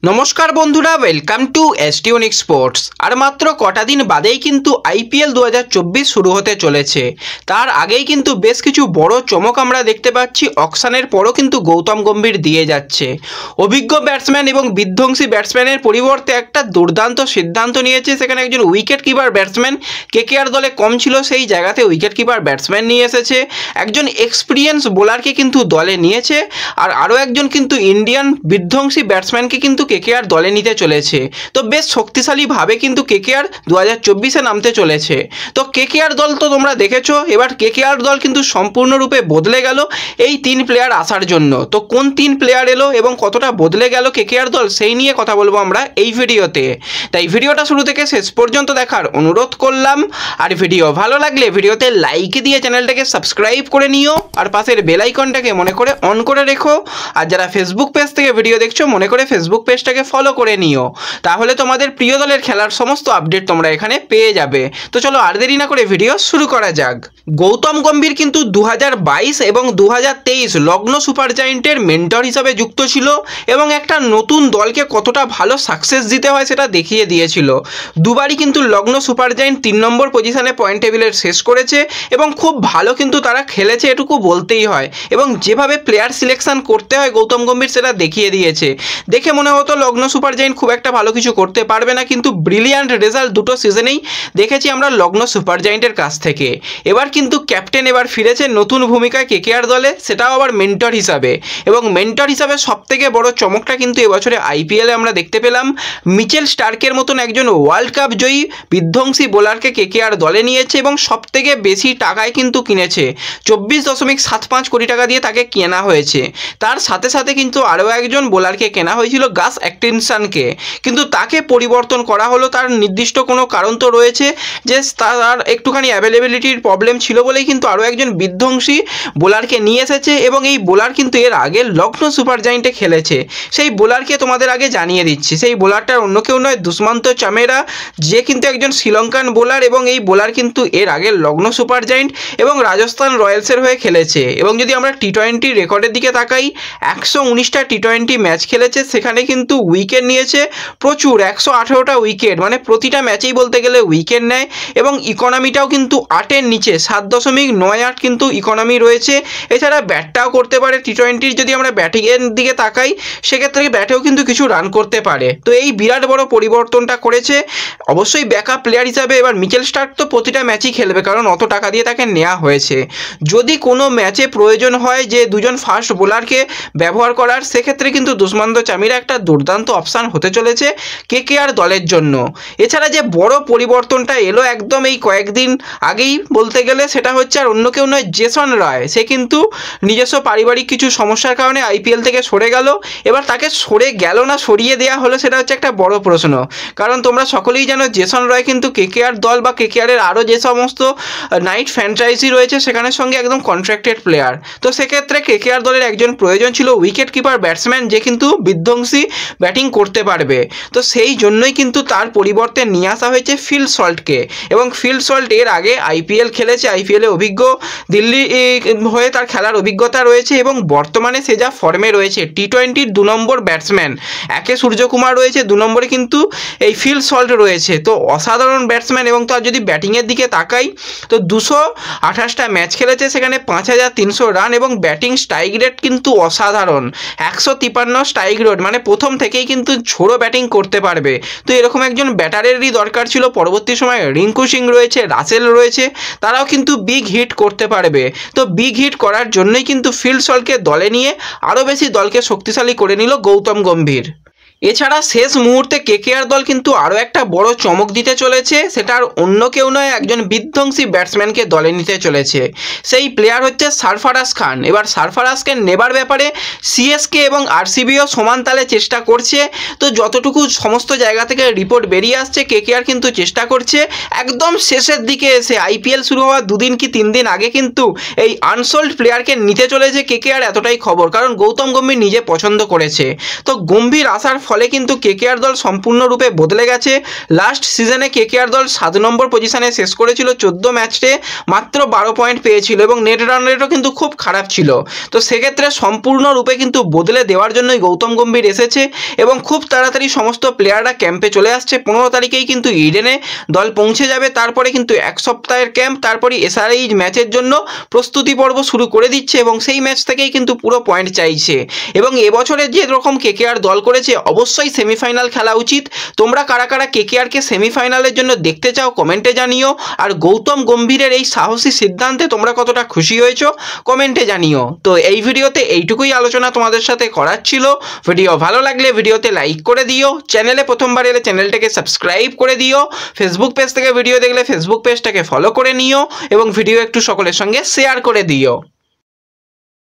নমস্কার বন্ধুরা, welcome to এসটিউনিক sports. আর মাত্র কটা দিন বাদেই কিন্তু আইপিএল 2024 শুরু হতে চলেছে। তার আগেই কিন্তু বেশ কিছু বড় চমক আমরা দেখতে পাচ্ছি। অকশনের পরও কিন্তু গৌতম গম্ভীর দিয়ে যাচ্ছে। অভিজ্ঞ ব্যাটসম্যান এবং বিধ্বংসী ব্যাটসম্যানের পরিবর্তে একটা দুর্দান্ত সিদ্ধান্ত নিয়েছে। সেখানে একজন উইকেট কিপার ব্যাটসম্যান কেকেআর দলে কম ছিল, সেই জায়গাতে উইকেট কিপার ব্যাটসম্যান নিয়ে এসেছে। একজন এক্সপিরিয়েন্স বোলারকে কিন্তু দলে নিয়েছে, আর আরও একজন কিন্তু ইন্ডিয়ান বিধ্বংসী ব্যাটসম্যানকে কিন্তু কেকেআর দলে নিতে চলেছে। তো বেশ শক্তিশালীভাবে কিন্তু কেকেআর 2024-এ নামতে চলেছে। তো কেকেআর দল তো তোমরা দেখেছো, এবার কেকেআর দল কিন্তু সম্পূর্ণরূপে বদলে গেল এই 3 প্লেয়ার আসার জন্য। তো কোন 3 প্লেয়ার এলো এবং কতটা বদলে গেল কেকেআর দল, সেই নিয়ে কথা বলবো আমরা এই ভিডিওতে। তাই ভিডিওটা শুরু থেকে শেষ পর্যন্ত দেখার অনুরোধ করলাম। আর ভিডিও ভালো লাগলে ভিডিওতে লাইক দিয়ে চ্যানেলটাকে সাবস্ক্রাইব করে নিও, আর পাশের বেল আইকনটাকে মনে করে অন করে রেখো। আর যারা ফেসবুক পেজ থেকে ভিডিও দেখছো, মনে করে ফেসবুক পেজটাকে ফলো করে নিও, তাহলে তোমাদের প্রিয় দলের খেলার সমস্ত আপডেট তোমরা এখানে পেয়ে যাবে। তো চলো আর দেরি না করে ভিডিও শুরু করা যাক। গৌতম গম্ভীর কিন্তু 2022 এবং 2023 লগ্ন সুপার জায়েন্টের মেন্টর হিসাবে যুক্ত ছিল এবং একটা নতুন দলকে কতটা ভালো সাকসেস দিতে হয় সেটা দেখিয়ে দিয়েছিল। দুবারই কিন্তু লগ্ন সুপার জায়েন্ট 3 নম্বর পজিশনে পয়েন্ট টেবিলের শেষ করেছে এবং খুব ভালো কিন্তু তারা খেলেছে, এটুকু বলতেই হয়। এবং যেভাবে প্লেয়ার সিলেকশন করতে হয় গৌতম গম্ভীর সেটা দেখিয়ে দিয়েছে। দেখে মনে হতো লগ্ন সুপার জায়েন্ট খুব একটা ভালো কিছু করতে পারবে না, কিন্তু ব্রিলিয়ান্ট রেজাল্ট দুটো সিজনেই দেখেছি আমরা লগ্ন সুপার জায়েন্টের কাছ থেকে। এবার কিন্তু ক্যাপ্টেন এবার ফিরেছে নতুন ভূমিকায় কেকেআর দলে, সেটাও আবার মেন্টর হিসাবে। এবং মেন্টর হিসাবে সবথেকে বড় চমকটা কিন্তু এবছরে আইপিএলে আমরা দেখতে পেলাম। মিচেল স্টার্কের মতন একজন ওয়ার্ল্ড কাপ জয়ী বিধ্বংসী বোলারকে কেকেআর দলে নিয়েছে এবং সবথেকে বেশি টাকায় কিন্তু কিনেছে। 24.75 কোটি টাকা দিয়ে তাকে কেনা হয়েছে। তার সাথে সাথে কিন্তু আরও একজন বোলারকে কেনা হয়েছিল, গাস অ্যাটকিনসনকে, কিন্তু তাকে পরিবর্তন করা হলো। তার নির্দিষ্ট কোনো কারণ তো রয়েছে, যে তার একটুখানি অ্যাভেলেবিলিটির প্রবলেম ছিল বলেই কিন্তু আরও একজন বিধ্বংসী বোলারকে নিয়ে এসেছে। এবং এই বোলার কিন্তু এর আগে লগ্ন সুপার জায়েন্টে খেলেছে। সেই বোলারকে তোমাদের আগে জানিয়ে দিচ্ছি। সেই বোলারটার অন্য কেউ নয়, দুষ্মন্ত চামেরা, যে কিন্তু একজন শ্রীলঙ্কান বোলার। এবং এই বোলার কিন্তু এর আগে লগ্ন সুপার জায়েন্ট এবং রাজস্থান রয়্যালসের হয়ে খেলেছে। এবং যদি আমরা টি-20 রেকর্ডের দিকে তাকাই, 119টা টি-20 ম্যাচ খেলেছে, সেখানে কিন্তু উইকেট নিয়েছে প্রচুর, 118টা উইকেট, মানে প্রতিটা ম্যাচেই বলতে গেলে উইকেট নেয়। এবং ইকোনমিটাও কিন্তু 8-এর নিচে, 7.98 কিন্তু ইকোনমি রয়েছে। এছাড়া ব্যাটটাও করতে পারে টি-20। যদি আমরা ব্যাটিংয়ের দিকে তাকাই, সেক্ষেত্রে ব্যাটেও কিন্তু কিছু রান করতে পারে। তো এই বিরাট বড় পরিবর্তনটা করেছে অবশ্যই ব্যাকআপ প্লেয়ার হিসাবে। এবার মিচেল স্টার্ক তো প্রতিটা ম্যাচই খেলবে, কারণ অত টাকা দিয়ে তাকে নেওয়া হয়েছে। যদি কোনো ম্যাচে প্রয়োজন হয় যে দুজন ফাস্ট বোলারকে ব্যবহার করার, সেক্ষেত্রে কিন্তু দুষ্মন্ত চামিরা একটা দুর্দান্ত অপশান হতে চলেছে কেকেআর দলের জন্য। এছাড়া যে বড় পরিবর্তনটা এলো একদম এই কয়েকদিন আগেই বলতে গেলে, সেটা হচ্ছে আর অন্য কেউ নয়, জেসন রয়। সে কিন্তু নিজস্ব পারিবারিক কিছু সমস্যার কারণে আইপিএল থেকে সরে গেল। এবার তাকে সরে গেল না সরিয়ে দেওয়া হলো, সেটা হচ্ছে একটা বড় প্রশ্ন। কারণ তোমরা সকলেই জানো জেসন রয় কিন্তু কেকেআর দল বা কেকেআরের আরও যে সমস্ত নাইট ফ্র্যাঞ্চাইজি রয়েছে সেখানের সঙ্গে একদম কন্ট্রাক্টেড প্লেয়ার। তো সেক্ষেত্রে কেকেআর দলের একজন প্রয়োজন ছিল উইকেট কিপার ব্যাটসম্যান, যে কিন্তু বিধ্বংসী ব্যাটিং করতে পারবে। তো সেই জন্যই কিন্তু তার পরিবর্তে নিয়ে আসা হয়েছে ফিল সল্টকে। এবং ফিল সল্ট এর আগে আইপিএল খেলেছে, আইপিএলে অভিজ্ঞ, দিল্লি হয়ে তার খেলার অভিজ্ঞতা রয়েছে। এবং বর্তমানে সে যা ফর্মে রয়েছে, টি-20 2 নম্বর ব্যাটসম্যান, একে সূর্যকুমার রয়েছে, 2 নম্বরে কিন্তু এই ফিল সল্ট রয়েছে। তো অসাধারণ ব্যাটসম্যান। এবং তার যদি ব্যাটিংয়ের দিকে তাকাই, তো 228টা ম্যাচ খেলেছে, সেখানে 5300 রান এবং ব্যাটিং স্ট্রাইক রেট কিন্তু অসাধারণ, 153 স্ট্রাইক রেট, মানে প্রথম থেকেই কিন্তু ঝোড়ো ব্যাটিং করতে পারবে। তো এরকম একজন ব্যাটারেরই দরকার ছিল। পরবর্তী সময়ে রিঙ্কু সিং রয়েছে, রাসেল রয়েছে, তারাও কিন্তু বিগ হিট করতে পারবে। তো বিগ হিট করার জন্যই কিন্তু ফিল সল্টকে দলে নিয়ে আরও বেশি দলকে শক্তিশালী করে নিল গৌতম গম্ভীর। এছাড়া শেষ মুহূর্তে কেকেআর দল কিন্তু আরও একটা বড় চমক দিতে চলেছে। সেটা আর অন্য কেউ নয়, একজন বিধ্বংসী ব্যাটসম্যানকে দলে নিতে চলেছে। সেই প্লেয়ার হচ্ছে সারফারাজ খান। এবার সারফারাজকে নেবার ব্যাপারে সিএসকে এবং আরসিবিও সমান তালে চেষ্টা করছে। তো যতটুকু সমস্ত জায়গা থেকে রিপোর্ট বেরিয়ে আসছে, কেকেআর কিন্তু চেষ্টা করছে। একদম শেষের দিকে এসে আইপিএল শুরু হওয়ার 2 দিন কি 3 দিন আগে কিন্তু এই আনসোল্ড প্লেয়ারকে নিতে চলেছে কেকেআর, এতটাই খবর। কারণ গৌতম গম্ভীর নিজে পছন্দ করেছে। তো গম্ভীর আসার ফলে কিন্তু কেকেআর দল সম্পূর্ণরূপে বদলে গেছে। লাস্ট সিজনে কেকেআর দল 7 নম্বর পজিশনে শেষ করেছিল, 14 ম্যাচে মাত্র 12 পয়েন্ট পেয়েছিল এবং নেট রান রেটও কিন্তু খুব খারাপ ছিল। তো সেক্ষেত্রে সম্পূর্ণরূপে কিন্তু বদলে দেওয়ার জন্যই গৌতম গম্ভীর এসেছে এবং খুব তাড়াতাড়ি সমস্ত প্লেয়াররা ক্যাম্পে চলে আসছে। 15 তারিখেই কিন্তু ইডেনে দল পৌঁছে যাবে, তারপরে কিন্তু এক সপ্তাহের ক্যাম্প, তারপরে এসআরএইচ ম্যাচের জন্য প্রস্তুতি পর্ব শুরু করে দিচ্ছে এবং সেই ম্যাচ থেকেই কিন্তু পুরো পয়েন্ট চাইছে। এবং এবছরে যে রকম কেকেআর দল করেছে অবশ্যই সেমিফাইনাল খেলা উচিত। তোমরা কারা কারা কেকেআরকে সেমিফাইনালের জন্য দেখতে চাও কমেন্টে জানিও, আর গৌতম গম্ভীরের এই সাহসী সিদ্ধান্তে তোমরা কতটা খুশি হয়েছো কমেন্টে জানিও। তো এই ভিডিওতে এইটুকুই আলোচনা তোমাদের সাথে করার ছিল। ভিডিও ভালো লাগলে ভিডিওতে লাইক করে দিও, চ্যানেলে প্রথমবার এলে চ্যানেলটাকে সাবস্ক্রাইব করে দিও, ফেসবুক পেজ থেকে ভিডিও দেখলে ফেসবুক পেজটাকে ফলো করে নিও এবং ভিডিও একটু সকলের সঙ্গে শেয়ার করে দিও।